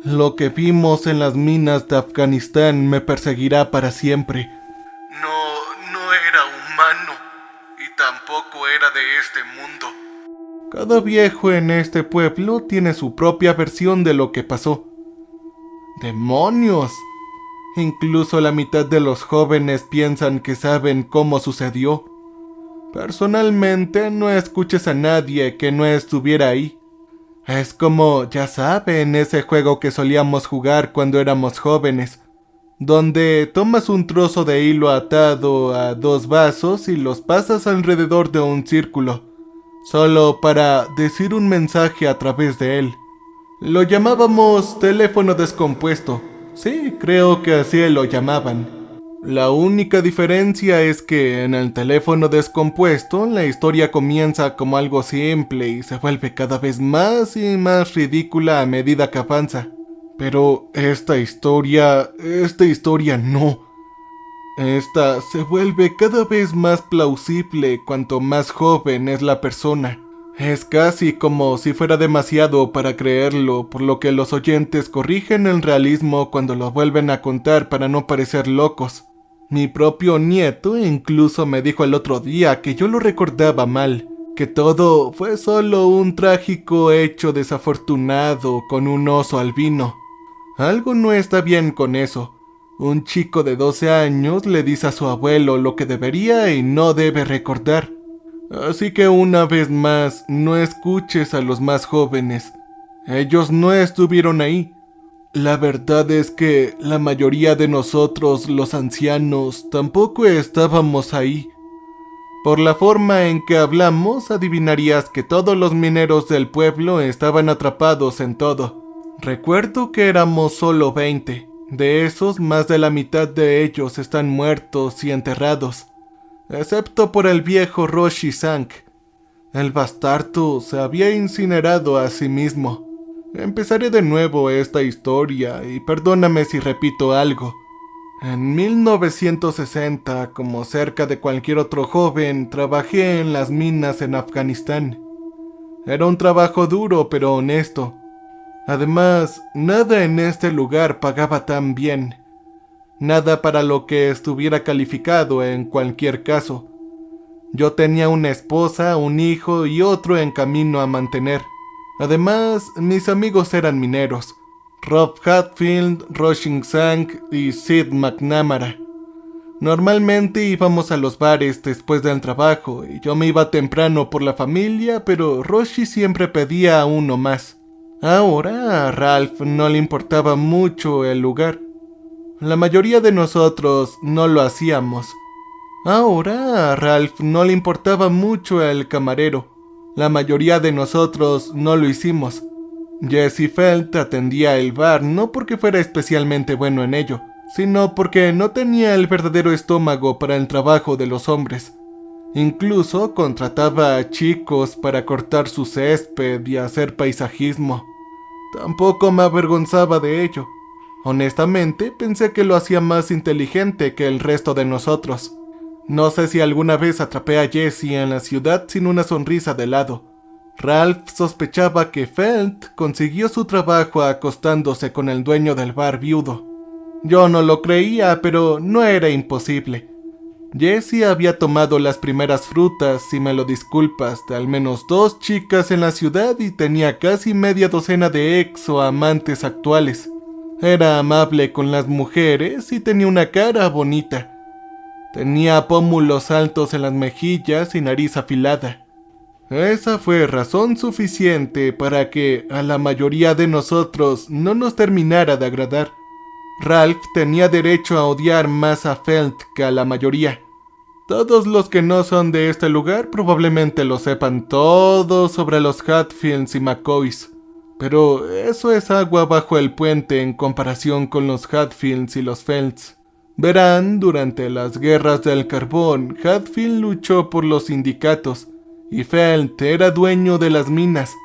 Lo que vimos en las minas de Afganistán me perseguirá para siempre. No era humano y tampoco era de este mundo. Cada viejo en este pueblo tiene su propia versión de lo que pasó. ¡Demonios! Incluso la mitad de los jóvenes piensan que saben cómo sucedió. Personalmente no escuches a nadie que no estuviera ahí. Es como, ya saben, ese juego que solíamos jugar cuando éramos jóvenes, donde tomas un trozo de hilo atado a dos vasos y los pasas alrededor de un círculo, solo para decir un mensaje a través de él. Lo llamábamos teléfono descompuesto. Sí, creo que así lo llamaban. La única diferencia es que en el teléfono descompuesto la historia comienza como algo simple y se vuelve cada vez más y más ridícula a medida que avanza. Pero esta historia no. Esta se vuelve cada vez más plausible cuanto más joven es la persona. Es casi como si fuera demasiado para creerlo, por lo que los oyentes corrigen el realismo cuando lo vuelven a contar para no parecer locos. Mi propio nieto incluso me dijo el otro día que yo lo recordaba mal, que todo fue solo un trágico hecho desafortunado con un oso albino. Algo no está bien con eso. Un chico de 12 años le dice a su abuelo lo que debería y no debe recordar. Así que una vez más, no escuches a los más jóvenes. Ellos no estuvieron ahí. La verdad es que la mayoría de nosotros, los ancianos, tampoco estábamos ahí. Por la forma en que hablamos, adivinarías que todos los mineros del pueblo estaban atrapados en todo. Recuerdo que éramos solo 20. De esos, más de la mitad de ellos están muertos y enterrados, excepto por el viejo Roshi Sank. El bastardo se había incinerado a sí mismo. Empezaré de nuevo esta historia y perdóname si repito algo. En 1960, como cerca de cualquier otro joven, trabajé en las minas en Afganistán. Era un trabajo duro pero honesto. Además, nada en este lugar pagaba tan bien. Nada para lo que estuviera calificado en cualquier caso. Yo tenía una esposa, un hijo y otro en camino a mantener. Además, mis amigos eran mineros. Rob Hatfield, Roshin Sank y Sid McNamara. Normalmente íbamos a los bares después del trabajo y yo me iba temprano por la familia, pero Roshi siempre pedía uno más. Ahora a Ralph no le importaba mucho el lugar. La mayoría de nosotros no lo hacíamos. Ahora a Ralph no le importaba mucho el camarero. La mayoría de nosotros no lo hicimos. Jesse Felt atendía el bar no porque fuera especialmente bueno en ello, sino porque no tenía el verdadero estómago para el trabajo de los hombres. Incluso contrataba a chicos para cortar su césped y hacer paisajismo. Tampoco me avergonzaba de ello. Honestamente, pensé que lo hacía más inteligente que el resto de nosotros. No sé si alguna vez atrapé a Jesse en la ciudad sin una sonrisa de lado. Ralph sospechaba que Felt consiguió su trabajo acostándose con el dueño del bar viudo. Yo no lo creía, pero no era imposible. Jesse había tomado las primeras frutas, si me lo disculpas, de al menos 2 chicas en la ciudad y tenía casi media docena de ex o amantes actuales. Era amable con las mujeres y tenía una cara bonita. Tenía pómulos altos en las mejillas y nariz afilada. Esa fue razón suficiente para que a la mayoría de nosotros no nos terminara de agradar. Ralph tenía derecho a odiar más a Felt que a la mayoría. Todos los que no son de este lugar probablemente lo sepan todo sobre los Hatfields y McCoys. Pero eso es agua bajo el puente en comparación con los Hatfields y los Felts. Verán, durante las guerras del carbón, Hatfield luchó por los sindicatos y Felt era dueño de las minas.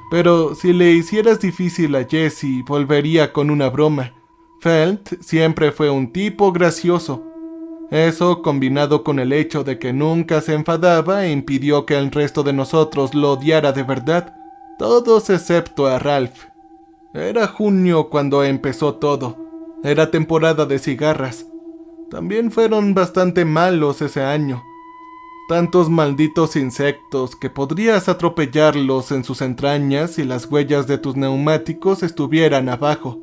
Pero si le hicieras difícil a Jesse, volvería con una broma. Felt siempre fue un tipo gracioso. Eso, combinado con el hecho de que nunca se enfadaba, impidió que el resto de nosotros lo odiara de verdad, todos excepto a Ralph. Era junio cuando empezó todo. Era temporada de cigarras. También fueron bastante malos ese año. Tantos malditos insectos que podrías atropellarlos en sus entrañas si las huellas de tus neumáticos estuvieran abajo.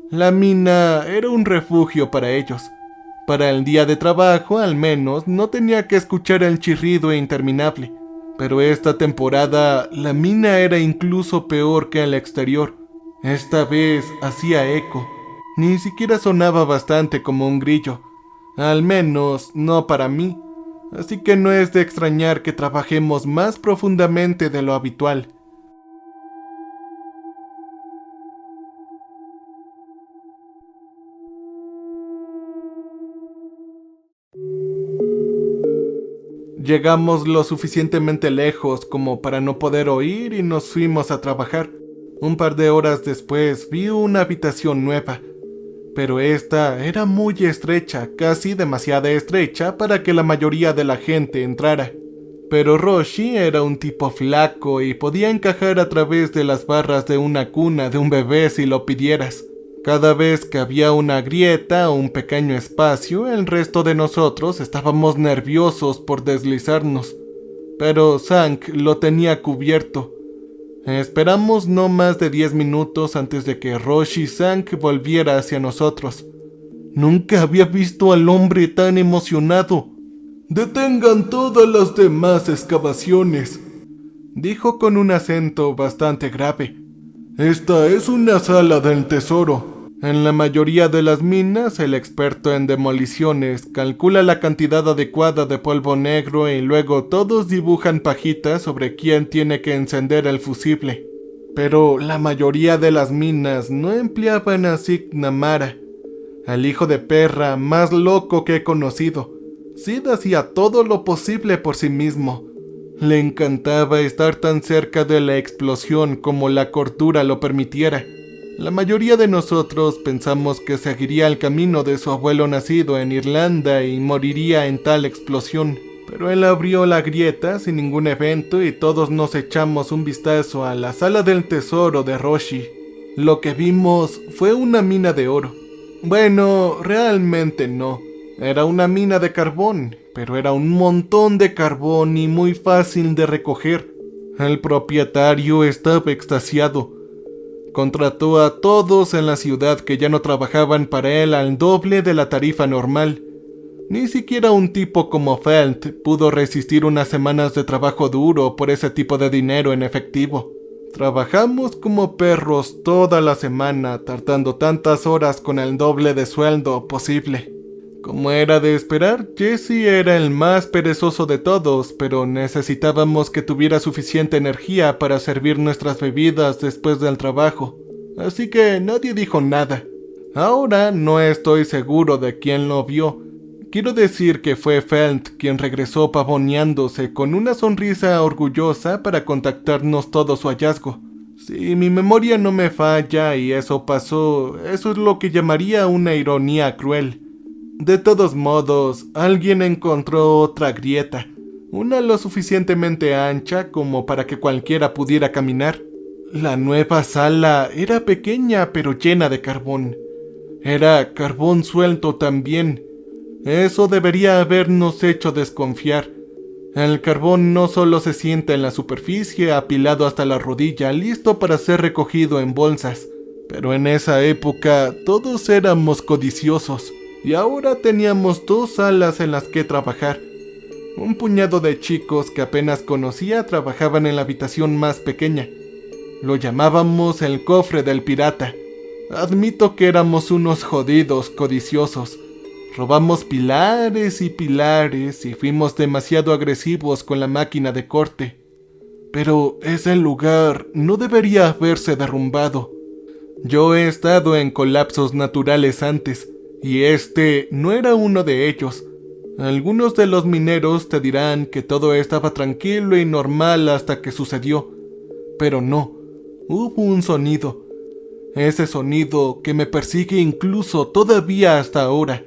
La mina era un refugio para ellos. Para el día de trabajo, al menos, no tenía que escuchar el chirrido interminable. Pero esta temporada, la mina era incluso peor que el exterior. Esta vez hacía eco. Ni siquiera sonaba bastante como un grillo. Al menos, no para mí. Así que no es de extrañar que trabajemos más profundamente de lo habitual. Llegamos lo suficientemente lejos como para no poder oír y nos fuimos a trabajar. Un par de horas después vi una habitación nueva, pero esta era muy estrecha, casi demasiado estrecha para que la mayoría de la gente entrara. Pero Roshi era un tipo flaco y podía encajar a través de las barras de una cuna de un bebé si lo pidieras. Cada vez que había una grieta o un pequeño espacio, el resto de nosotros estábamos nerviosos por deslizarnos. Pero Zank lo tenía cubierto. Esperamos no más de 10 minutos antes de que Roshi Zank volviera hacia nosotros. Nunca había visto al hombre tan emocionado. «Detengan todas las demás excavaciones», dijo con un acento bastante grave. «Esta es una sala del tesoro». En la mayoría de las minas, el experto en demoliciones calcula la cantidad adecuada de polvo negro y luego todos dibujan pajitas sobre quién tiene que encender el fusible. Pero la mayoría de las minas no empleaban a Sid Namara, al hijo de perra más loco que he conocido. Sid hacía todo lo posible por sí mismo. Le encantaba estar tan cerca de la explosión como la cordura lo permitiera. La mayoría de nosotros pensamos que seguiría el camino de su abuelo nacido en Irlanda y moriría en tal explosión. Pero él abrió la grieta sin ningún evento y todos nos echamos un vistazo a la sala del tesoro de Roshi. Lo que vimos fue una mina de oro. Bueno, realmente no. Era una mina de carbón, pero era un montón de carbón y muy fácil de recoger. El propietario estaba extasiado. Contrató a todos en la ciudad que ya no trabajaban para él al doble de la tarifa normal. Ni siquiera un tipo como Felt pudo resistir unas semanas de trabajo duro por ese tipo de dinero en efectivo. Trabajamos como perros toda la semana, tardando tantas horas con el doble de sueldo posible. Como era de esperar, Jesse era el más perezoso de todos, pero necesitábamos que tuviera suficiente energía para servir nuestras bebidas después del trabajo, así que nadie dijo nada. Ahora no estoy seguro de quién lo vio. Quiero decir que fue Felt quien regresó pavoneándose con una sonrisa orgullosa para contactarnos todo su hallazgo. Si mi memoria no me falla y eso pasó, eso es lo que llamaría una ironía cruel. De todos modos, alguien encontró otra grieta, una lo suficientemente ancha como para que cualquiera pudiera caminar. La nueva sala era pequeña pero llena de carbón. Era carbón suelto también. Eso debería habernos hecho desconfiar. El carbón no solo se sienta en la superficie apilado hasta la rodilla, listo para ser recogido en bolsas, pero en esa época todos éramos codiciosos. Y ahora teníamos 2 salas en las que trabajar. Un puñado de chicos que apenas conocía trabajaban en la habitación más pequeña. Lo llamábamos el cofre del pirata. Admito que éramos unos jodidos codiciosos. Robamos pilares y pilares y fuimos demasiado agresivos con la máquina de corte. Pero ese lugar no debería haberse derrumbado. Yo he estado en colapsos naturales antes. Y este no era uno de ellos. Algunos de los mineros te dirán que todo estaba tranquilo y normal hasta que sucedió. Pero no, hubo un sonido. Ese sonido que me persigue incluso todavía hasta ahora.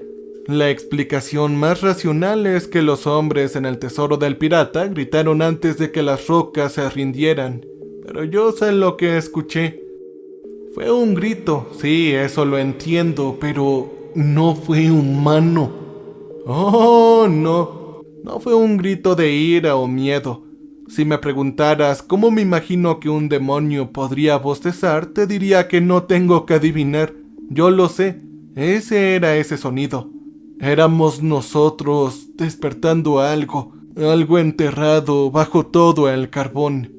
La explicación más racional es que los hombres en el tesoro del pirata gritaron antes de que las rocas se rindieran. Pero yo sé lo que escuché. Fue un grito, sí, eso lo entiendo, pero no fue humano. Oh, no, no fue un grito de ira o miedo. Si me preguntaras cómo me imagino que un demonio podría bostezar, te diría que no tengo que adivinar. Yo lo sé, ese era ese sonido. Éramos nosotros despertando algo enterrado bajo todo el carbón.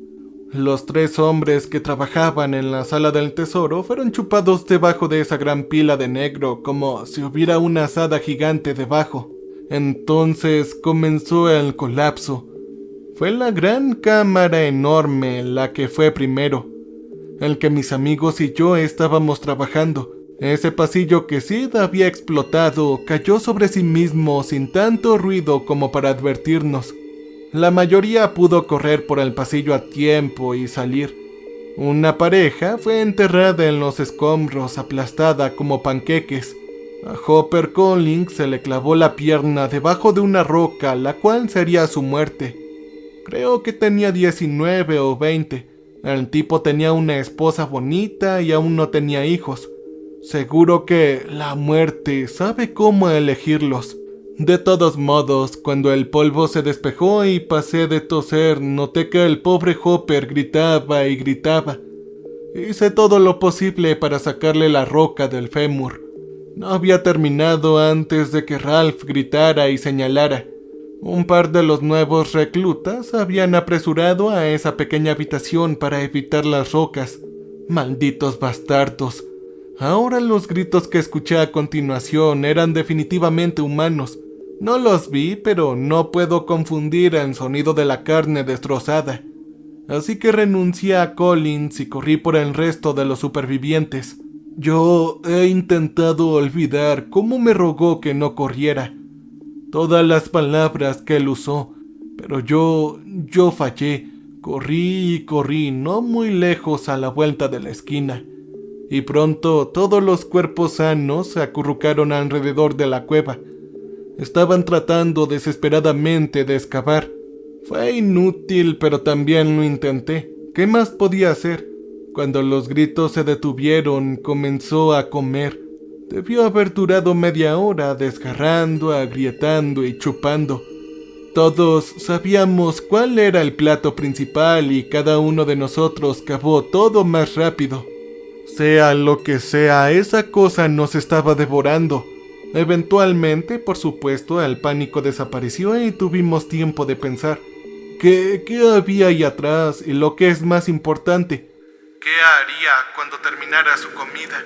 Los 3 hombres que trabajaban en la sala del tesoro fueron chupados debajo de esa gran pila de negro como si hubiera una asada gigante debajo. Entonces comenzó el colapso. Fue la gran cámara enorme la que fue primero, el que mis amigos y yo estábamos trabajando. Ese pasillo que Sid había explotado cayó sobre sí mismo sin tanto ruido como para advertirnos. La mayoría pudo correr por el pasillo a tiempo y salir. Una pareja fue enterrada en los escombros, aplastada como panqueques. A Hopper Collins se le clavó la pierna debajo de una roca, la cual sería su muerte. Creo que tenía 19 o 20. El tipo tenía una esposa bonita y aún no tenía hijos. Seguro que la muerte sabe cómo elegirlos. De todos modos, cuando el polvo se despejó y pasé de toser, noté que el pobre Hopper gritaba y gritaba. Hice todo lo posible para sacarle la roca del fémur. No había terminado antes de que Ralph gritara y señalara. Un par de los nuevos reclutas habían apresurado a esa pequeña habitación para evitar las rocas. Malditos bastardos. Ahora los gritos que escuché a continuación eran definitivamente humanos. No los vi, pero no puedo confundir el sonido de la carne destrozada. Así que renuncié a Collins y corrí por el resto de los supervivientes. Yo he intentado olvidar cómo me rogó que no corriera. Todas las palabras que él usó, pero yo fallé. Corrí y corrí no muy lejos a la vuelta de la esquina. Y pronto todos los cuerpos sanos se acurrucaron alrededor de la cueva. Estaban tratando desesperadamente de excavar. Fue inútil, pero también lo intenté. ¿Qué más podía hacer? Cuando los gritos se detuvieron, comenzó a comer. Debió haber durado media hora desgarrando, agrietando y chupando. Todos sabíamos cuál era el plato principal y cada uno de nosotros cavó todo más rápido. Sea lo que sea, esa cosa nos estaba devorando. Eventualmente, por supuesto, el pánico desapareció y tuvimos tiempo de pensar. ¿Qué había ahí atrás? Y lo que es más importante, ¿qué haría cuando terminara su comida?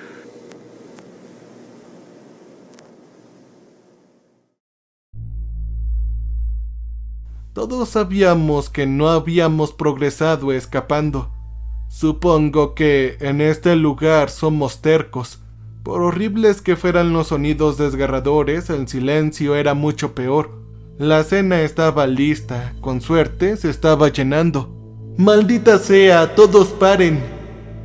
todos sabíamos que no habíamos progresado escapando. Supongo que en este lugar somos tercos. Por horribles que fueran los sonidos desgarradores, el silencio era mucho peor. La cena estaba lista, con suerte se estaba llenando. ¡Maldita sea! ¡Todos paren!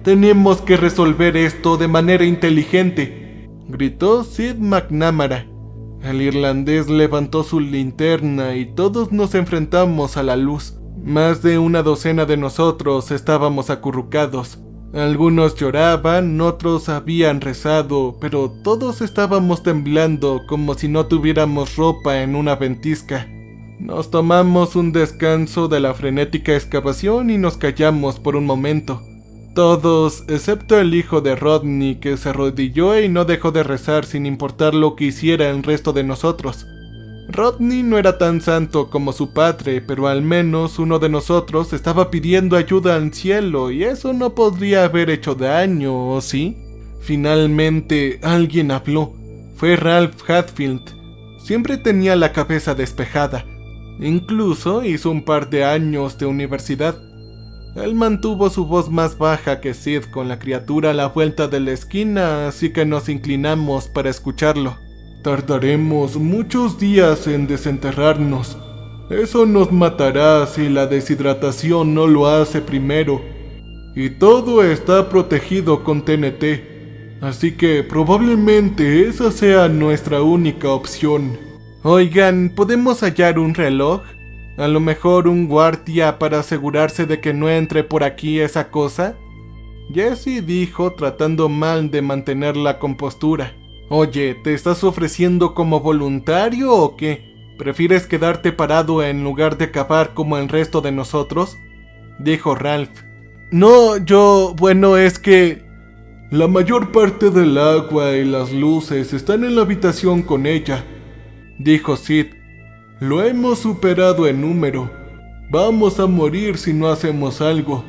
Tenemos que resolver esto de manera inteligente, gritó Sid McNamara. El irlandés levantó su linterna y todos nos enfrentamos a la luz. Más de una docena de nosotros estábamos acurrucados. Algunos lloraban, otros habían rezado, pero todos estábamos temblando como si no tuviéramos ropa en una ventisca. Nos tomamos un descanso de la frenética excavación y nos callamos por un momento. Todos, excepto el hijo de Rodney, que se arrodilló y no dejó de rezar sin importar lo que hiciera el resto de nosotros. Rodney no era tan santo como su padre, pero al menos uno de nosotros estaba pidiendo ayuda al cielo y eso no podría haber hecho daño, ¿o sí? Finalmente, alguien habló. Fue Ralph Hatfield. Siempre tenía la cabeza despejada. Incluso hizo un par de años de universidad. Él mantuvo su voz más baja que Sid con la criatura a la vuelta de la esquina, así que nos inclinamos para escucharlo. Tardaremos muchos días en desenterrarnos. Eso nos matará si la deshidratación no lo hace primero. Y todo está protegido con TNT. Así que probablemente esa sea nuestra única opción. Oigan, ¿podemos hallar un reloj? A lo mejor un guardia para asegurarse de que no entre por aquí esa cosa. Jesse dijo tratando mal de mantener la compostura. Oye, ¿te estás ofreciendo como voluntario o qué? ¿Prefieres quedarte parado en lugar de cavar como el resto de nosotros? Dijo Ralph. No, bueno, es que... La mayor parte del agua y las luces están en la habitación con ella, dijo Sid. Lo hemos superado en número. Vamos a morir si no hacemos algo.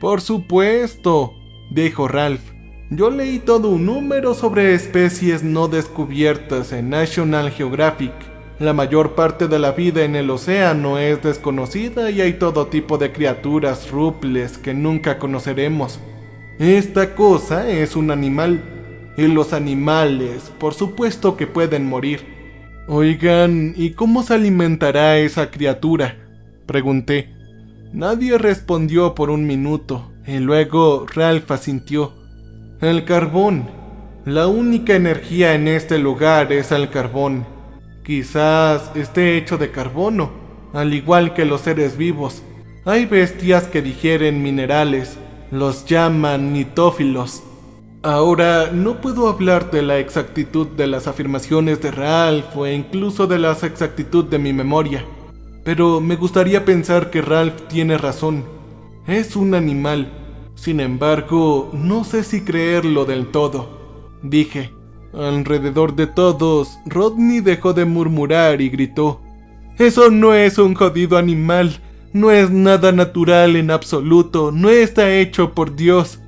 Por supuesto, dijo Ralph. Yo leí todo un número sobre especies no descubiertas en National Geographic. La mayor parte de la vida en el océano es desconocida y hay todo tipo de criaturas ruples que nunca conoceremos. Esta cosa es un animal, y los animales, por supuesto que pueden morir. Oigan, ¿y cómo se alimentará esa criatura?, pregunté. Nadie respondió por un minuto, y luego Ralph asintió. El carbón. La única energía en este lugar es el carbón. Quizás esté hecho de carbono, al igual que los seres vivos. Hay bestias que digieren minerales. Los llaman nitófilos. Ahora, no puedo hablar de la exactitud de las afirmaciones de Ralph o incluso de la exactitud de mi memoria, pero me gustaría pensar que Ralph tiene razón. Es un animal. Sin embargo, no sé si creerlo del todo, dije. Alrededor de todos, Rodney dejó de murmurar y gritó: «Eso no es un jodido animal. No es nada natural en absoluto, no está hecho por Dios».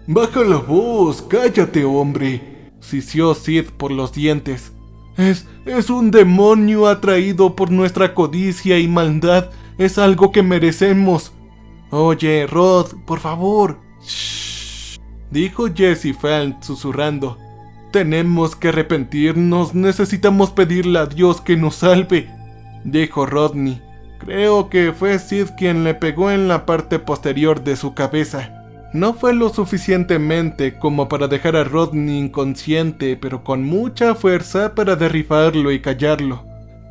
«Baja la voz, cállate, hombre», sisió Sid por los dientes. Es un demonio atraído por nuestra codicia y maldad, es algo que merecemos». «Oye, Rod, por favor». «Shh», dijo Jesse Felt susurrando. «Tenemos que arrepentirnos, necesitamos pedirle a Dios que nos salve», dijo Rodney. Creo que fue Sid quien le pegó en la parte posterior de su cabeza. No fue lo suficientemente como para dejar a Rodney inconsciente, pero con mucha fuerza para derribarlo y callarlo.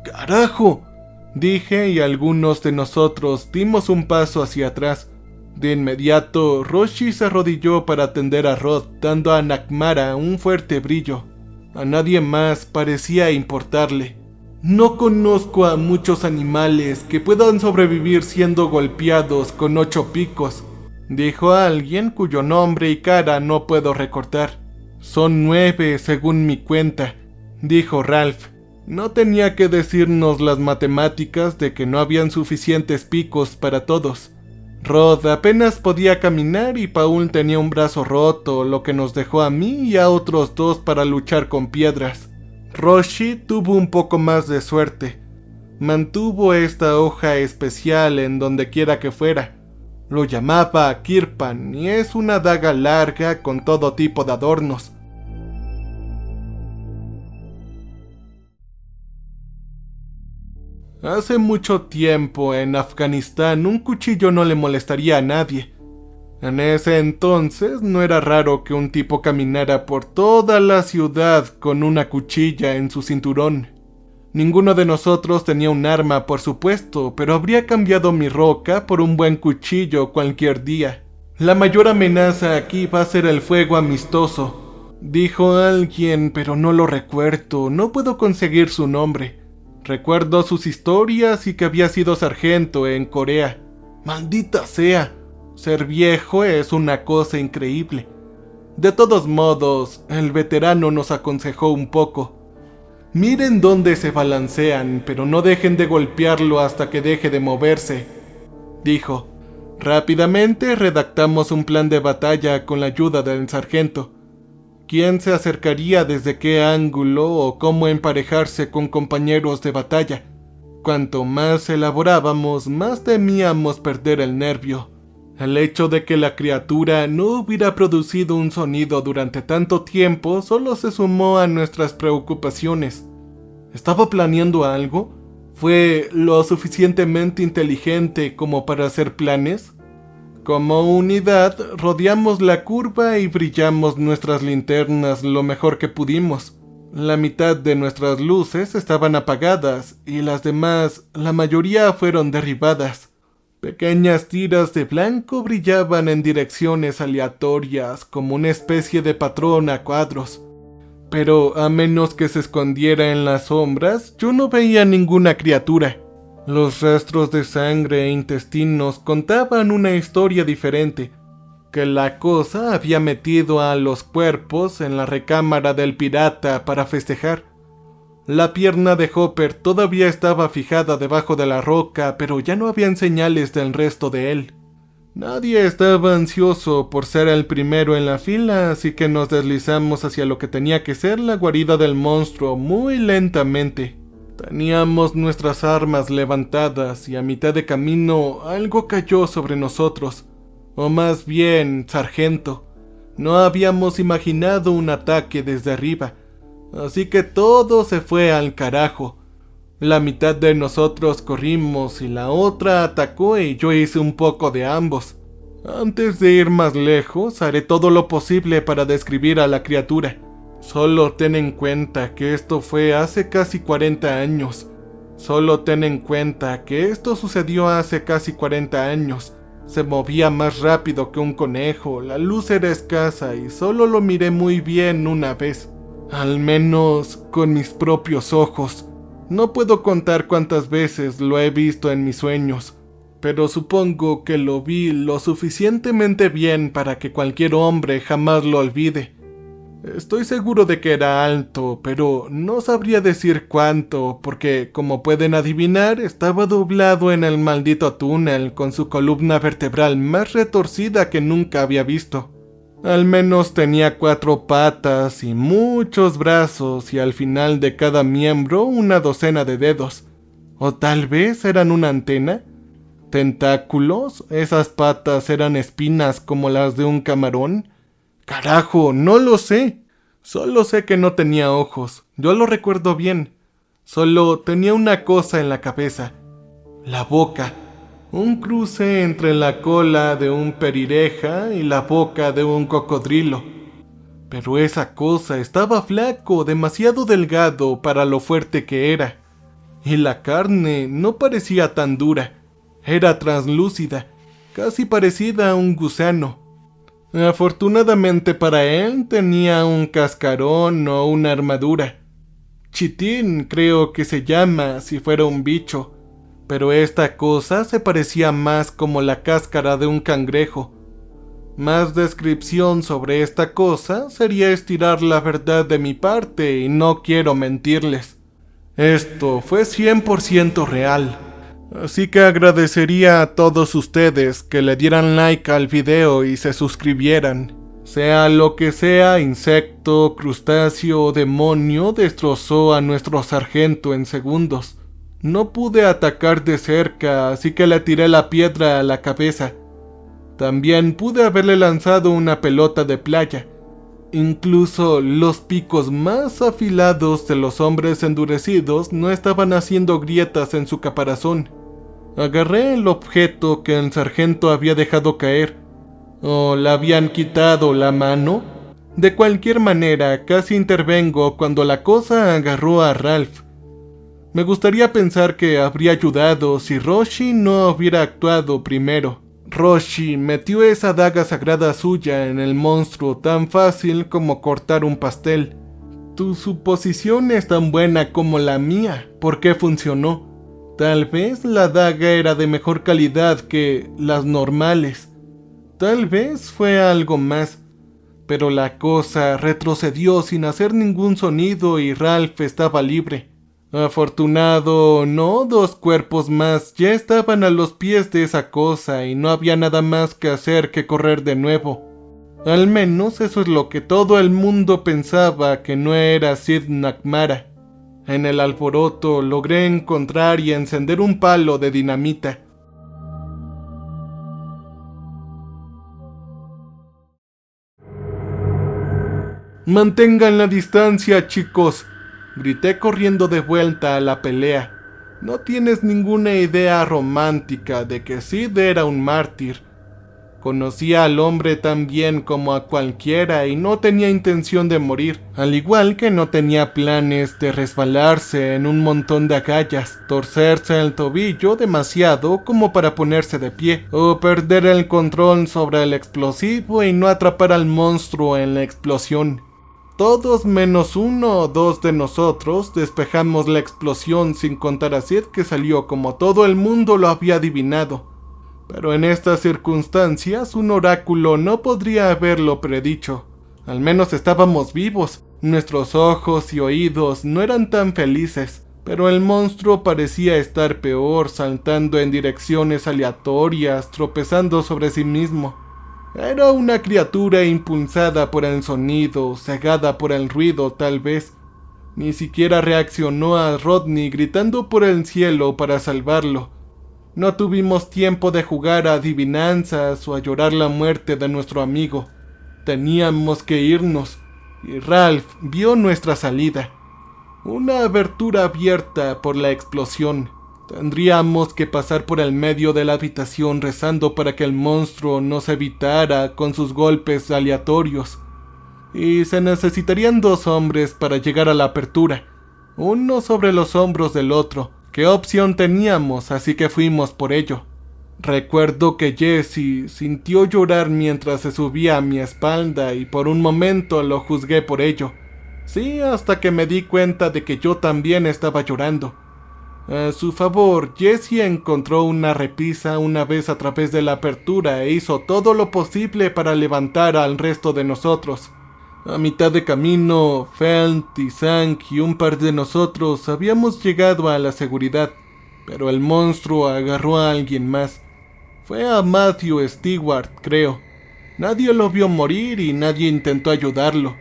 «¡Carajo!», dije, y algunos de nosotros dimos un paso hacia atrás. De inmediato, Roshi se arrodilló para atender a Rod, dando a Nakmara un fuerte brillo. A nadie más parecía importarle. «No conozco a muchos animales que puedan sobrevivir siendo golpeados con 8 picos», dijo alguien cuyo nombre y cara no puedo recordar. «Son 9 según mi cuenta», dijo Ralph. No tenía que decirnos las matemáticas de que no habían suficientes picos para todos. Rod apenas podía caminar y Paul tenía un brazo roto, lo que nos dejó a mí y a otros 2 para luchar con piedras. Roshi tuvo un poco más de suerte. Mantuvo esta hoja especial en donde quiera que fuera. Lo llamaba Kirpan y es una daga larga con todo tipo de adornos. Hace mucho tiempo en Afganistán un cuchillo no le molestaría a nadie. En ese entonces no era raro que un tipo caminara por toda la ciudad con una cuchilla en su cinturón. Ninguno de nosotros tenía un arma, por supuesto, pero habría cambiado mi roca por un buen cuchillo cualquier día. «La mayor amenaza aquí va a ser el fuego amistoso», dijo alguien, pero no lo recuerdo, no puedo conseguir su nombre. Recuerdo sus historias y que había sido sargento en Corea. Maldita sea. Ser viejo es una cosa increíble. De todos modos, el veterano nos aconsejó un poco. «Miren dónde se balancean, pero no dejen de golpearlo hasta que deje de moverse», dijo. Rápidamente redactamos un plan de batalla con la ayuda del sargento. ¿Quién se acercaría desde qué ángulo o cómo emparejarse con compañeros de batalla? Cuanto más elaborábamos, más temíamos perder el nervio. El hecho de que la criatura no hubiera producido un sonido durante tanto tiempo solo se sumó a nuestras preocupaciones. ¿Estaba planeando algo? ¿Fue lo suficientemente inteligente como para hacer planes? Como unidad, rodeamos la curva y brillamos nuestras linternas lo mejor que pudimos. La mitad de nuestras luces estaban apagadas y las demás, la mayoría fueron derribadas. Pequeñas tiras de blanco brillaban en direcciones aleatorias como una especie de patrón a cuadros. Pero a menos que se escondiera en las sombras, yo no veía ninguna criatura. Los rastros de sangre e intestinos contaban una historia diferente, que la cosa había metido a los cuerpos en la recámara del pirata para festejar. La pierna de Hopper todavía estaba fijada debajo de la roca, pero ya no habían señales del resto de él. Nadie estaba ansioso por ser el primero en la fila, así que nos deslizamos hacia lo que tenía que ser la guarida del monstruo muy lentamente. Teníamos nuestras armas levantadas y a mitad de camino algo cayó sobre nosotros. O más bien, sargento, no habíamos imaginado un ataque desde arriba, así que todo se fue al carajo. La mitad de nosotros corrimos y la otra atacó y yo hice un poco de ambos. Antes de ir más lejos, haré todo lo posible para describir a la criatura. Solo ten en cuenta que esto fue hace casi 40 años. Solo ten en cuenta que esto sucedió hace casi 40 años. Se movía más rápido que un conejo, la luz era escasa y solo lo miré muy bien una vez. Al menos con mis propios ojos. No puedo contar cuántas veces lo he visto en mis sueños, pero supongo que lo vi lo suficientemente bien para que cualquier hombre jamás lo olvide. Estoy seguro de que era alto, pero no sabría decir cuánto, porque, como pueden adivinar, estaba doblado en el maldito túnel con su columna vertebral más retorcida que nunca había visto. Al menos tenía 4 patas y muchos brazos y al final de cada miembro una docena de dedos. ¿O tal vez eran una antena? ¿Tentáculos? ¿Esas patas eran espinas como las de un camarón? ¡Carajo! No lo sé. Solo sé que no tenía ojos. Yo lo recuerdo bien. Solo tenía una cosa en la cabeza. La boca. Un cruce entre la cola de un perireja y la boca de un cocodrilo. Pero esa cosa estaba flaco, demasiado delgado para lo fuerte que era. Y la carne no parecía tan dura. Era translúcida, casi parecida a un gusano. Afortunadamente para él tenía un cascarón o una armadura. Chitín creo que se llama si fuera un bicho. Pero esta cosa se parecía más como la cáscara de un cangrejo. Más descripción sobre esta cosa sería estirar la verdad de mi parte y no quiero mentirles. Esto fue 100% real. Así que agradecería a todos ustedes que le dieran like al video y se suscribieran. Sea lo que sea, insecto, crustáceo o demonio destrozó a nuestro sargento en segundos. No pude atacar de cerca, así que le tiré la piedra a la cabeza. También pude haberle lanzado una pelota de playa. Incluso los picos más afilados de los hombres endurecidos no estaban haciendo grietas en su caparazón. Agarré el objeto que el sargento había dejado caer. ¿O le habían quitado la mano? De cualquier manera, casi intervengo cuando la cosa agarró a Ralph. Me gustaría pensar que habría ayudado si Roshi no hubiera actuado primero. Roshi metió esa daga sagrada suya en el monstruo tan fácil como cortar un pastel. Tu suposición es tan buena como la mía. ¿Por qué funcionó? Tal vez la daga era de mejor calidad que las normales. Tal vez fue algo más. Pero la cosa retrocedió sin hacer ningún sonido y Ralph estaba libre. Afortunado o no, 2 cuerpos más ya estaban a los pies de esa cosa y no había nada más que hacer que correr de nuevo. Al menos eso es lo que todo el mundo pensaba que no era Sid Nagmara. En el alboroto logré encontrar y encender un palo de dinamita. Mantengan la distancia, chicos, grité corriendo de vuelta a la pelea. No tienes ninguna idea romántica de que Sid era un mártir. Conocía al hombre tan bien como a cualquiera y no tenía intención de morir, al igual que no tenía planes de resbalarse en un montón de agallas, torcerse el tobillo demasiado como para ponerse de pie, o perder el control sobre el explosivo y no atrapar al monstruo en la explosión. Todos menos uno o dos de nosotros despejamos la explosión, sin contar a Sid, que salió como todo el mundo lo había adivinado. Pero en estas circunstancias un oráculo no podría haberlo predicho. Al menos estábamos vivos, nuestros ojos y oídos no eran tan felices, pero el monstruo parecía estar peor, saltando en direcciones aleatorias, tropezando sobre sí mismo. Era una criatura impulsada por el sonido, cegada por el ruido tal vez. Ni siquiera reaccionó a Rodney gritando por el cielo para salvarlo. No tuvimos tiempo de jugar a adivinanzas o a llorar la muerte de nuestro amigo. Teníamos que irnos, y Ralph vio nuestra salida. Una abertura abierta por la explosión. Tendríamos que pasar por el medio de la habitación rezando para que el monstruo nos evitara con sus golpes aleatorios. Y se necesitarían 2 hombres para llegar a la apertura, uno sobre los hombros del otro. ¿Qué opción teníamos? Así que fuimos por ello. Recuerdo que Jesse sintió llorar mientras se subía a mi espalda y por un momento lo juzgué por ello. Sí, hasta que me di cuenta de que yo también estaba llorando. A su favor, Jesse encontró una repisa una vez a través de la apertura e hizo todo lo posible para levantar al resto de nosotros. A mitad de camino, Felt y Zank y un par de nosotros habíamos llegado a la seguridad, pero el monstruo agarró a alguien más. Fue a Matthew Stewart, creo. Nadie lo vio morir y nadie intentó ayudarlo.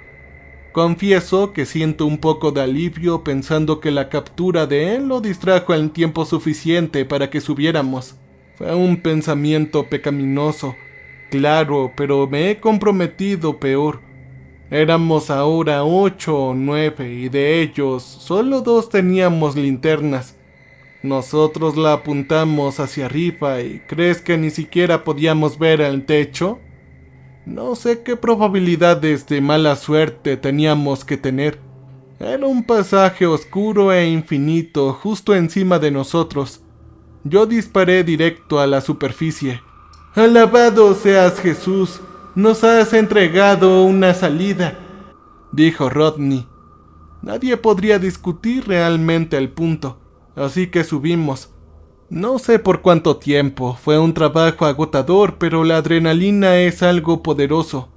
Confieso que siento un poco de alivio pensando que la captura de él lo distrajo en tiempo suficiente para que subiéramos. Fue un pensamiento pecaminoso, claro, pero me he comprometido peor. Éramos ahora 8 o 9 y de ellos solo 2 teníamos linternas. Nosotros la apuntamos hacia arriba y ¿crees que ni siquiera podíamos ver el techo? No sé qué probabilidades de mala suerte teníamos que tener. Era un pasaje oscuro e infinito justo encima de nosotros. Yo disparé directo a la superficie. «¡Alabado seas Jesús! ¡Nos has entregado una salida!», dijo Rodney. Nadie podría discutir realmente el punto, así que subimos. No sé por cuánto tiempo, fue un trabajo agotador, pero la adrenalina es algo poderoso.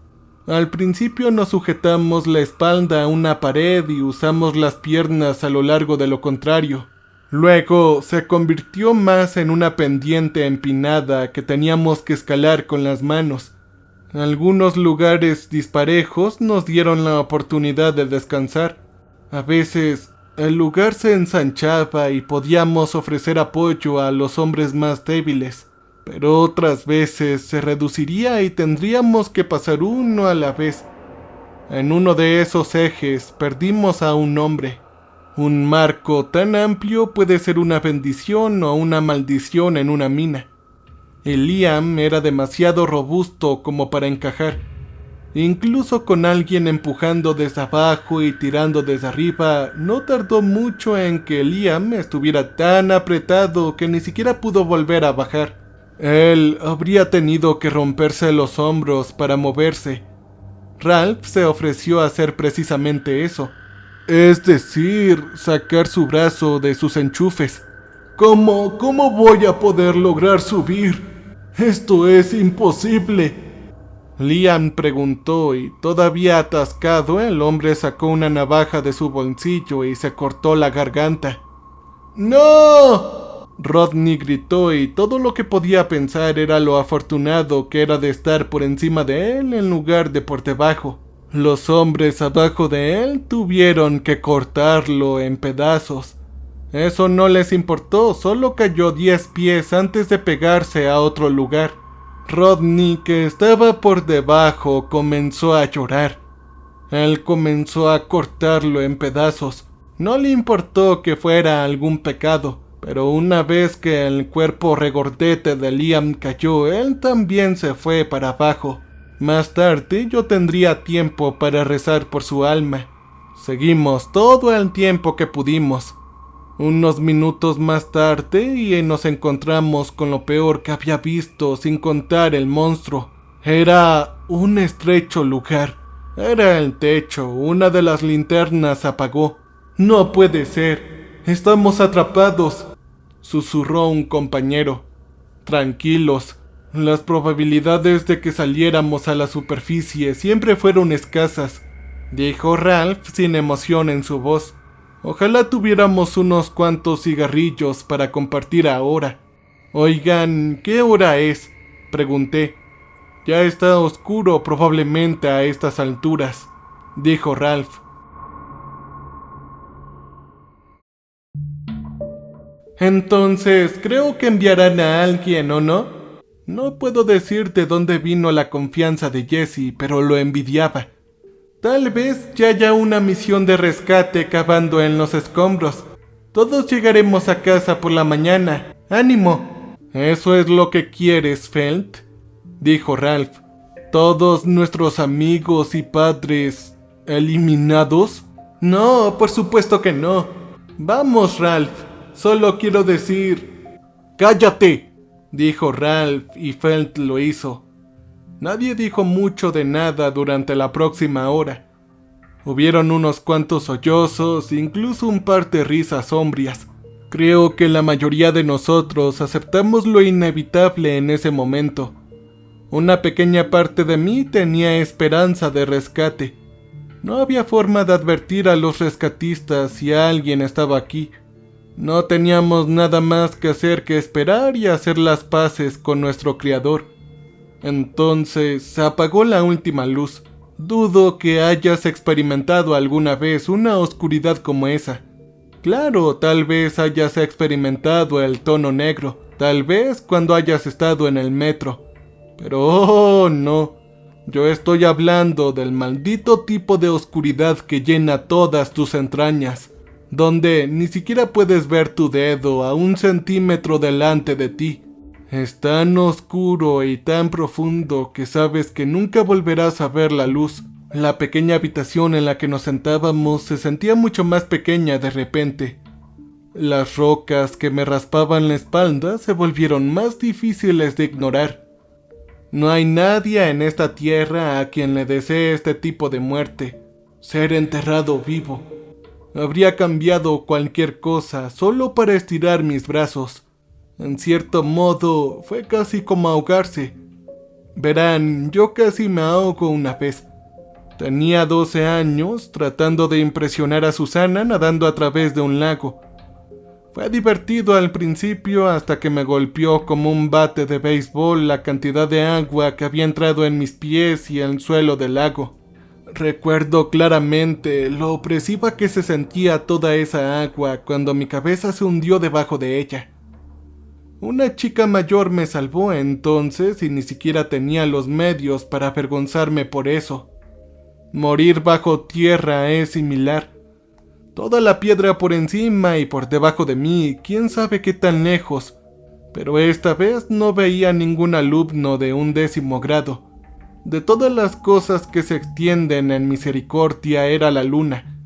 Al principio nos sujetamos la espalda a una pared y usamos las piernas a lo largo de lo contrario. Luego se convirtió más en una pendiente empinada que teníamos que escalar con las manos. Algunos lugares disparejos nos dieron la oportunidad de descansar. A veces el lugar se ensanchaba y podíamos ofrecer apoyo a los hombres más débiles, pero otras veces se reduciría y tendríamos que pasar uno a la vez. En uno de esos ejes perdimos a un hombre. Un marco tan amplio puede ser una bendición o una maldición en una mina. El Liam era demasiado robusto como para encajar. Incluso con alguien empujando desde abajo y tirando desde arriba, no tardó mucho en que Liam estuviera tan apretado que ni siquiera pudo volver a bajar. Él habría tenido que romperse los hombros para moverse. Ralph se ofreció a hacer precisamente eso. Es decir, sacar su brazo de sus enchufes. ¿Cómo voy a poder lograr subir? ¡Esto es imposible!, Liam preguntó, y todavía atascado el hombre sacó una navaja de su bolsillo y se cortó la garganta. ¡No!, Rodney gritó, y todo lo que podía pensar era lo afortunado que era de estar por encima de él en lugar de por debajo. Los hombres abajo de él tuvieron que cortarlo en pedazos. Eso no les importó, solo cayó 10 pies antes de pegarse a otro lugar. Rodney, que estaba por debajo, comenzó a llorar. Él comenzó a cortarlo en pedazos. No le importó que fuera algún pecado, Pero una vez que el cuerpo regordete de Liam cayó, él también se fue para abajo. Más tarde yo tendría tiempo para rezar por su alma. Seguimos todo el tiempo que pudimos. Unos minutos más tarde y nos encontramos con lo peor que había visto, sin contar el monstruo. Era un estrecho lugar. Era el techo. Una de las linternas se apagó. «No puede ser. Estamos atrapados», susurró un compañero. «Tranquilos. Las probabilidades de que saliéramos a la superficie siempre fueron escasas», dijo Ralph sin emoción en su voz. «Ojalá tuviéramos unos cuantos cigarrillos para compartir ahora». «Oigan, ¿qué hora es?», pregunté. «Ya está oscuro probablemente a estas alturas», dijo Ralph. «Entonces, creo que enviarán a alguien, ¿o no?». No puedo decir de dónde vino la confianza de Jesse, pero lo envidiaba. «Tal vez ya haya una misión de rescate cavando en los escombros. Todos llegaremos a casa por la mañana. ¡Ánimo!». «¿Eso es lo que quieres, Felt?», dijo Ralph. «¿Todos nuestros amigos y padres eliminados?». «No, por supuesto que no. Vamos, Ralph. Solo quiero decir...». «¡Cállate!», dijo Ralph y Felt lo hizo. Nadie dijo mucho de nada durante la próxima hora. Hubieron unos cuantos sollozos, incluso un par de risas sombrías. Creo que la mayoría de nosotros aceptamos lo inevitable en ese momento. Una pequeña parte de mí tenía esperanza de rescate. No había forma de advertir a los rescatistas si alguien estaba aquí. No teníamos nada más que hacer que esperar y hacer las paces con nuestro Creador. Entonces se apagó la última luz. Dudo que hayas experimentado alguna vez una oscuridad como esa. Claro, tal vez hayas experimentado el tono negro, tal vez cuando hayas estado en el metro. Pero oh, no. Yo estoy hablando del maldito tipo de oscuridad que llena todas tus entrañas, donde ni siquiera puedes ver tu dedo a 1 centímetro delante de ti. Es tan oscuro y tan profundo que sabes que nunca volverás a ver la luz. La pequeña habitación en la que nos sentábamos se sentía mucho más pequeña de repente. Las rocas que me raspaban la espalda se volvieron más difíciles de ignorar. No hay nadie en esta tierra a quien le desee este tipo de muerte, ser enterrado vivo. Habría cambiado cualquier cosa solo para estirar mis brazos. En cierto modo, fue casi como ahogarse. Verán, yo casi me ahogo una vez. Tenía 12 años, tratando de impresionar a Susana nadando a través de un lago. Fue divertido al principio hasta que me golpeó como un bate de béisbol la cantidad de agua que había entrado en mis pies y el suelo del lago. Recuerdo claramente lo opresiva que se sentía toda esa agua cuando mi cabeza se hundió debajo de ella. Una chica mayor me salvó entonces y ni siquiera tenía los medios para avergonzarme por eso. Morir bajo tierra es similar. Toda la piedra por encima y por debajo de mí, quién sabe qué tan lejos. Pero esta vez no veía ningún alumno de 11º grado. De todas las cosas que se extienden en misericordia era la luna.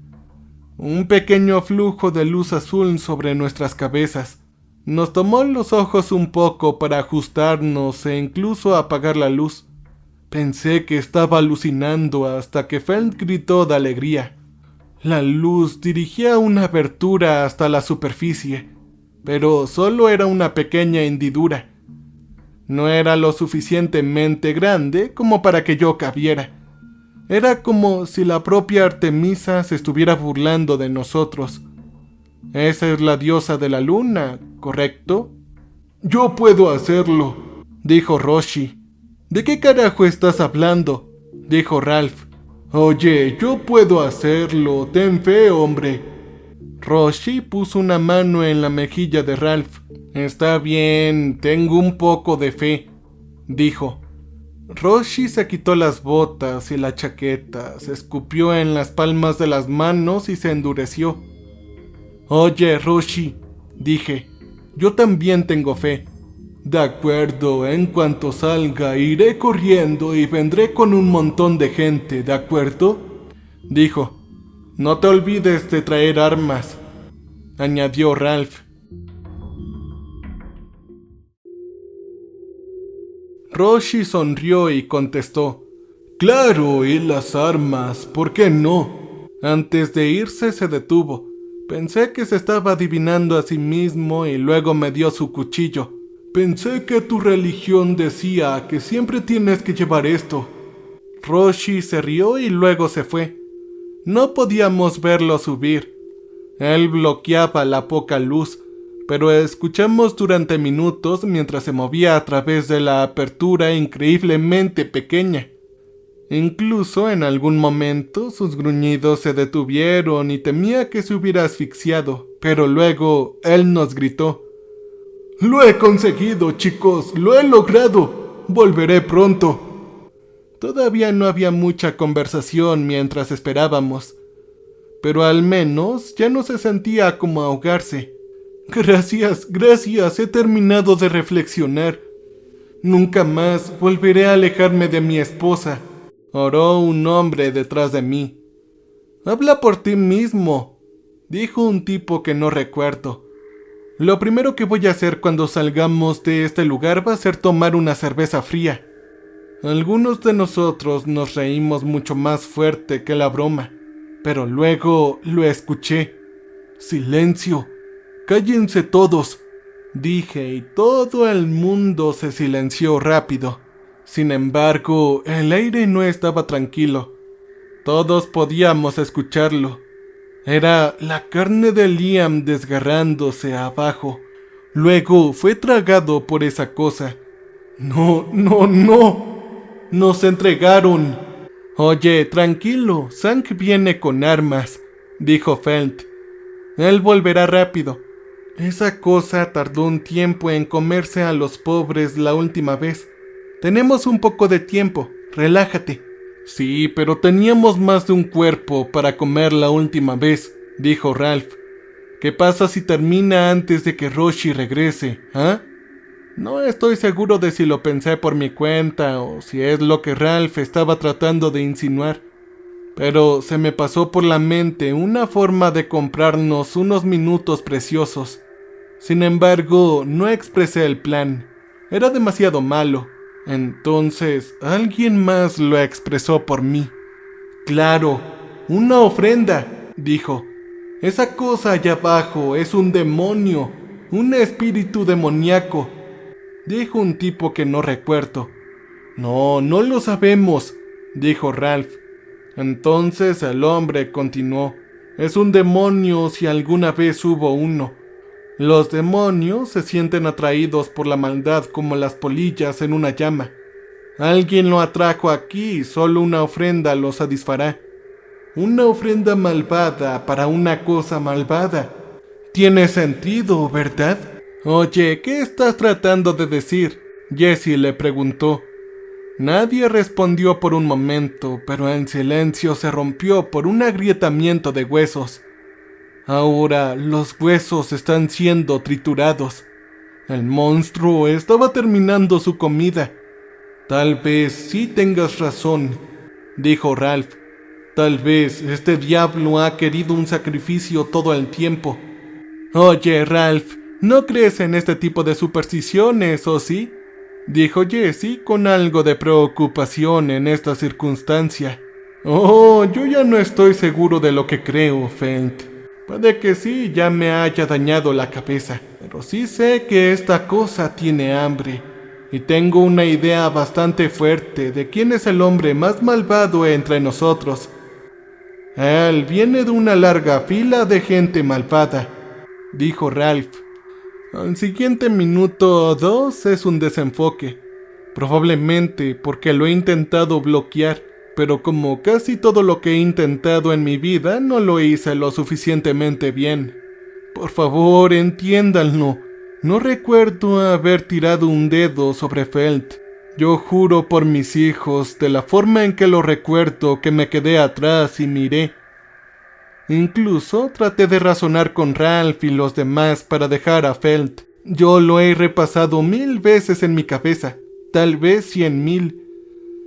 Un pequeño flujo de luz azul sobre nuestras cabezas. Nos tomó los ojos un poco para ajustarnos e incluso apagar la luz. Pensé que estaba alucinando hasta que Felt gritó de alegría. La luz dirigía una abertura hasta la superficie, pero solo era una pequeña hendidura. No era lo suficientemente grande como para que yo cabiera. Era como si la propia Artemisa se estuviera burlando de nosotros. Esa es la diosa de la luna, ¿correcto? «Yo puedo hacerlo», dijo Roshi. «¿De qué carajo estás hablando?», dijo Ralph. «Oye, yo puedo hacerlo, ten fe, hombre». Roshi puso una mano en la mejilla de Ralph. «Está bien, tengo un poco de fe», dijo. Roshi se quitó las botas y la chaqueta, se escupió en las palmas de las manos y se endureció. «Oye, Roshi», dije, Yo también tengo fe. De acuerdo, en cuanto salga iré corriendo y vendré con un montón de gente, ¿de acuerdo? Dijo. No te olvides de traer armas, añadió Ralph. Roshi sonrió y contestó. Claro, y las armas, ¿por qué no? Antes de irse se detuvo. Pensé que se estaba adivinando a sí mismo y luego me dio su cuchillo. Pensé que tu religión decía que siempre tienes que llevar esto. Roshi se rió y luego se fue. No podíamos verlo subir. Él bloqueaba la poca luz, pero escuchamos durante minutos mientras se movía a través de la apertura increíblemente pequeña. Incluso en algún momento sus gruñidos se detuvieron y temía que se hubiera asfixiado, pero luego él nos gritó. ¡Lo he conseguido, chicos! ¡Lo he logrado! ¡Volveré pronto! Todavía no había mucha conversación mientras esperábamos, pero al menos ya no se sentía como ahogarse. Gracias, he terminado de reflexionar. Nunca más volveré a alejarme de mi esposa. Oró un hombre detrás de mí. Habla por ti mismo, dijo un tipo que no recuerdo. Lo primero que voy a hacer cuando salgamos de este lugar va a ser tomar una cerveza fría. Algunos de nosotros nos reímos mucho más fuerte que la broma, pero luego lo escuché. Silencio, cállense todos, dije, y todo el mundo se silenció rápido. Sin embargo, el aire no estaba tranquilo. Todos podíamos escucharlo. Era la carne de Liam desgarrándose abajo. Luego fue tragado por esa cosa. No. Nos entregaron. Oye, tranquilo, Zank viene con armas, dijo Felt. Él volverá rápido. Esa cosa tardó un tiempo en comerse a los pobres la última vez. Tenemos un poco de tiempo, relájate. Sí, pero teníamos más de un cuerpo para comer la última vez, dijo Ralph. ¿Qué pasa si termina antes de que Roshi regrese, ah? No estoy seguro de si lo pensé por mi cuenta o si es lo que Ralph estaba tratando de insinuar, pero se me pasó por la mente una forma de comprarnos unos minutos preciosos. Sin embargo, no expresé el plan. Era demasiado malo. Entonces, alguien más lo expresó por mí. Claro, una ofrenda, dijo. Esa cosa allá abajo es un demonio, un espíritu demoníaco, dijo un tipo que no recuerdo. No lo sabemos, dijo Ralph. Entonces el hombre continuó. Es un demonio si alguna vez hubo uno. Los demonios se sienten atraídos por la maldad como las polillas en una llama. Alguien lo atrajo aquí y solo una ofrenda lo satisfará. Una ofrenda malvada para una cosa malvada. Tiene sentido, ¿verdad? Oye, ¿qué estás tratando de decir? Jesse le preguntó. Nadie respondió por un momento, pero el silencio se rompió por un agrietamiento de huesos. Ahora los huesos están siendo triturados. El monstruo estaba terminando su comida. Tal vez sí tengas razón, dijo Ralph. Tal vez este diablo ha querido un sacrificio todo el tiempo. Oye, Ralph, ¿no crees en este tipo de supersticiones, o sí? Dijo Jesse con algo de preocupación en esta circunstancia. Oh, yo ya no estoy seguro de lo que creo, Fent. Puede que sí ya me haya dañado la cabeza, pero sí sé que esta cosa tiene hambre. Y tengo una idea bastante fuerte de quién es el hombre más malvado entre nosotros. Él viene de una larga fila de gente malvada, dijo Ralph. Al siguiente minuto o dos es un desenfoque. Probablemente porque lo he intentado bloquear, pero como casi todo lo que he intentado en mi vida no lo hice lo suficientemente bien. Por favor, entiéndanlo. No recuerdo haber tirado un dedo sobre Felt. Yo juro por mis hijos, de la forma en que lo recuerdo, que me quedé atrás y miré. Incluso traté de razonar con Ralph y los demás para dejar a Felt. Yo lo he repasado 1000 veces en mi cabeza, tal vez 100,000,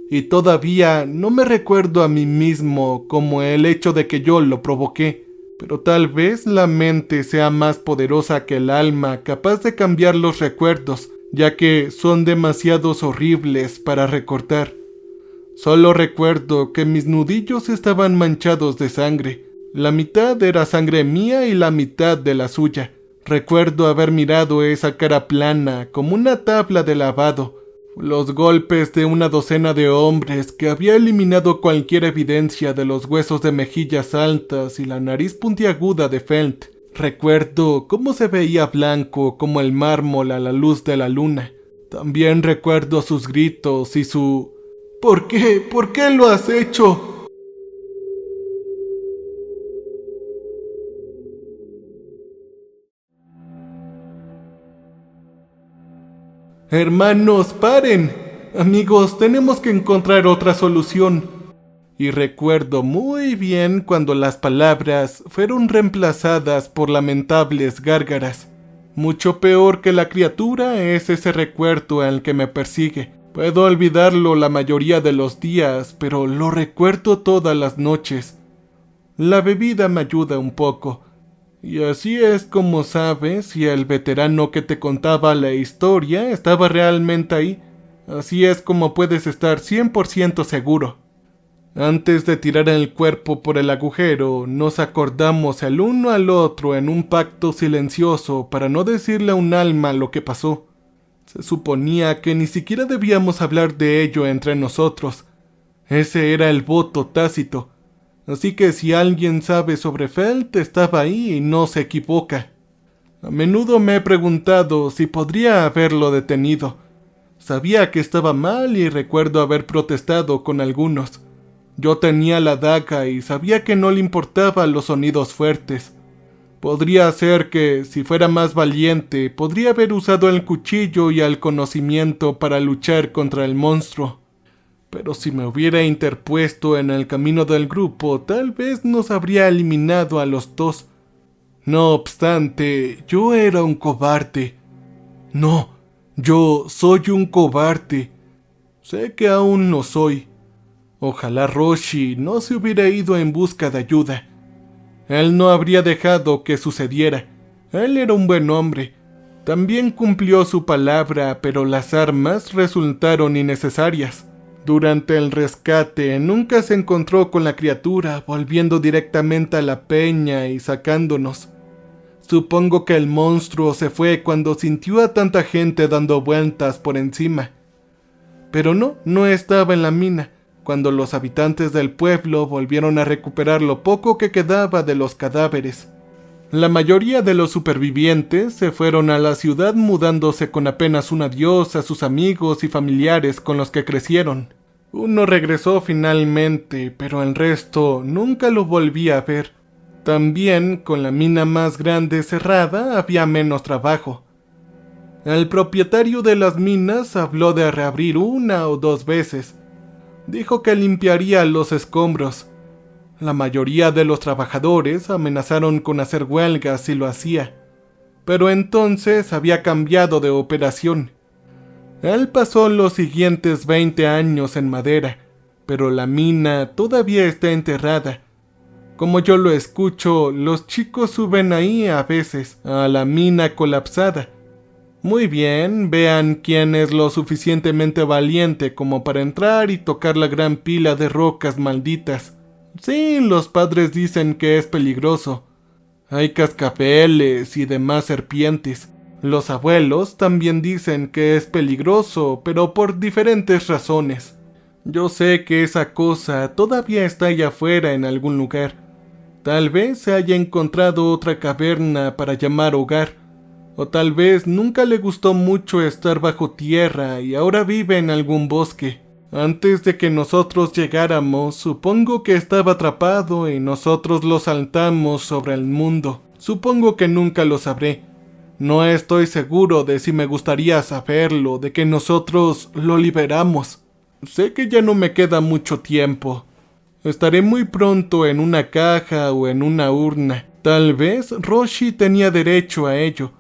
y todavía no me recuerdo a mí mismo como el hecho de que yo lo provoqué, pero tal vez la mente sea más poderosa que el alma, capaz de cambiar los recuerdos, ya que son demasiados horribles para recordar. Solo recuerdo que mis nudillos estaban manchados de sangre. La mitad era sangre mía y la mitad de la suya. Recuerdo haber mirado esa cara plana como una tabla de lavado. Los golpes de una docena de hombres que había eliminado cualquier evidencia de los huesos de mejillas altas y la nariz puntiaguda de Felt. Recuerdo cómo se veía blanco como el mármol a la luz de la luna. También recuerdo sus gritos y su... ¿Por qué? ¿Por qué lo has hecho? Hermanos, paren. Amigos, tenemos que encontrar otra solución. Y recuerdo muy bien cuando las palabras fueron reemplazadas por lamentables gárgaras. Mucho peor que la criatura es ese recuerdo al que me persigue. Puedo olvidarlo la mayoría de los días, pero lo recuerdo todas las noches. La bebida me ayuda un poco. Y así es como sabes si el veterano que te contaba la historia estaba realmente ahí. Así es como puedes estar 100% seguro. Antes de tirar el cuerpo por el agujero, nos acordamos el uno al otro en un pacto silencioso para no decirle a un alma lo que pasó. Se suponía que ni siquiera debíamos hablar de ello entre nosotros. Ese era el voto tácito. Así que si alguien sabe sobre Felt, estaba ahí y no se equivoca. A menudo me he preguntado si podría haberlo detenido. Sabía que estaba mal y recuerdo haber protestado con algunos. Yo tenía la daga y sabía que no le importaban los sonidos fuertes. Podría ser que, si fuera más valiente, podría haber usado el cuchillo y el conocimiento para luchar contra el monstruo. Pero si me hubiera interpuesto en el camino del grupo, tal vez nos habría eliminado a los dos. No obstante, yo era un cobarde. No, yo soy un cobarde. Sé que aún lo soy. Ojalá Roshi no se hubiera ido en busca de ayuda. Él no habría dejado que sucediera. Él era un buen hombre. También cumplió su palabra, pero las armas resultaron innecesarias. Durante el rescate nunca se encontró con la criatura, volviendo directamente a la peña y sacándonos. Supongo que el monstruo se fue cuando sintió a tanta gente dando vueltas por encima. Pero no estaba en la mina, cuando los habitantes del pueblo volvieron a recuperar lo poco que quedaba de los cadáveres. La mayoría de los supervivientes se fueron a la ciudad mudándose con apenas un adiós a sus amigos y familiares con los que crecieron. Uno regresó finalmente, pero el resto nunca lo volví a ver. También, con la mina más grande cerrada, había menos trabajo. El propietario de las minas habló de reabrir 1 o 2 veces. Dijo que limpiaría los escombros. La mayoría de los trabajadores amenazaron con hacer huelgas si lo hacía, pero entonces había cambiado de operación. Él pasó los siguientes 20 años en madera, pero la mina todavía está enterrada. Como yo lo escucho, los chicos suben ahí a veces, a la mina colapsada. Muy bien, vean quién es lo suficientemente valiente como para entrar y tocar la gran pila de rocas malditas. Sí, los padres dicen que es peligroso. Hay cascabeles y demás serpientes. Los abuelos también dicen que es peligroso, pero por diferentes razones. Yo sé que esa cosa todavía está allá afuera en algún lugar. Tal vez se haya encontrado otra caverna para llamar hogar. O tal vez nunca le gustó mucho estar bajo tierra y ahora vive en algún bosque. Antes de que nosotros llegáramos, supongo que estaba atrapado y nosotros lo saltamos sobre el mundo. Supongo que nunca lo sabré. No estoy seguro de si me gustaría saberlo, de que nosotros lo liberamos. Sé que ya no me queda mucho tiempo. Estaré muy pronto en una caja o en una urna. Tal vez Roshi tenía derecho a ello.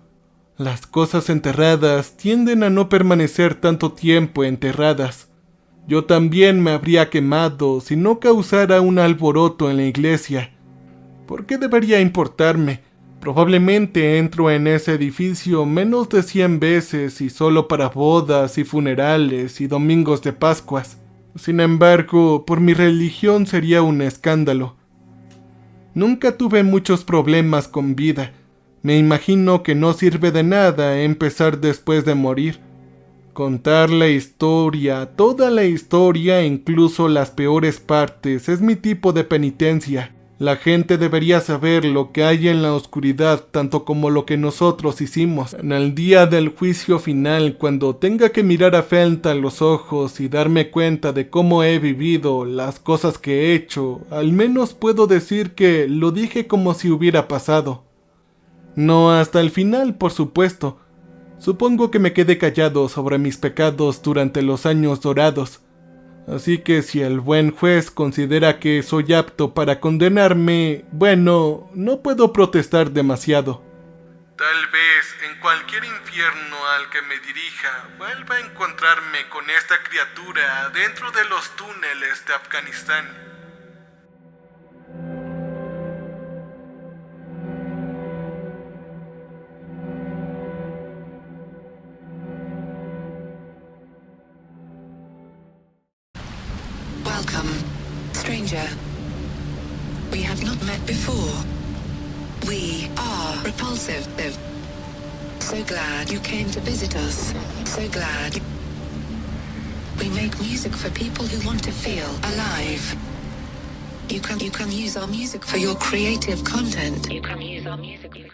Las cosas enterradas tienden a no permanecer tanto tiempo enterradas. Yo también me habría quemado si no causara un alboroto en la iglesia. ¿Por qué debería importarme? Probablemente entro en ese edificio menos de 100 veces y solo para bodas y funerales y domingos de Pascuas. Sin embargo, por mi religión sería un escándalo. Nunca tuve muchos problemas con vida. Me imagino que no sirve de nada empezar después de morir. Contar la historia, toda la historia, incluso las peores partes, es mi tipo de penitencia. La gente debería saber lo que hay en la oscuridad, tanto como lo que nosotros hicimos. En el día del juicio final, cuando tenga que mirar a Felton a los ojos y darme cuenta de cómo he vivido, las cosas que he hecho, al menos puedo decir que lo dije como si hubiera pasado. No hasta el final, por supuesto. Supongo que me quedé callado sobre mis pecados durante los años dorados. Así que si el buen juez considera que soy apto para condenarme, bueno, no puedo protestar demasiado. Tal vez en cualquier infierno al que me dirija vuelva a encontrarme con esta criatura dentro de los túneles de Afganistán. Welcome, stranger. We have not met before. We are Repulsive. So glad you came to visit us. So glad. We make music for people who want to feel alive. You can use our music for your creative content. You can use our music.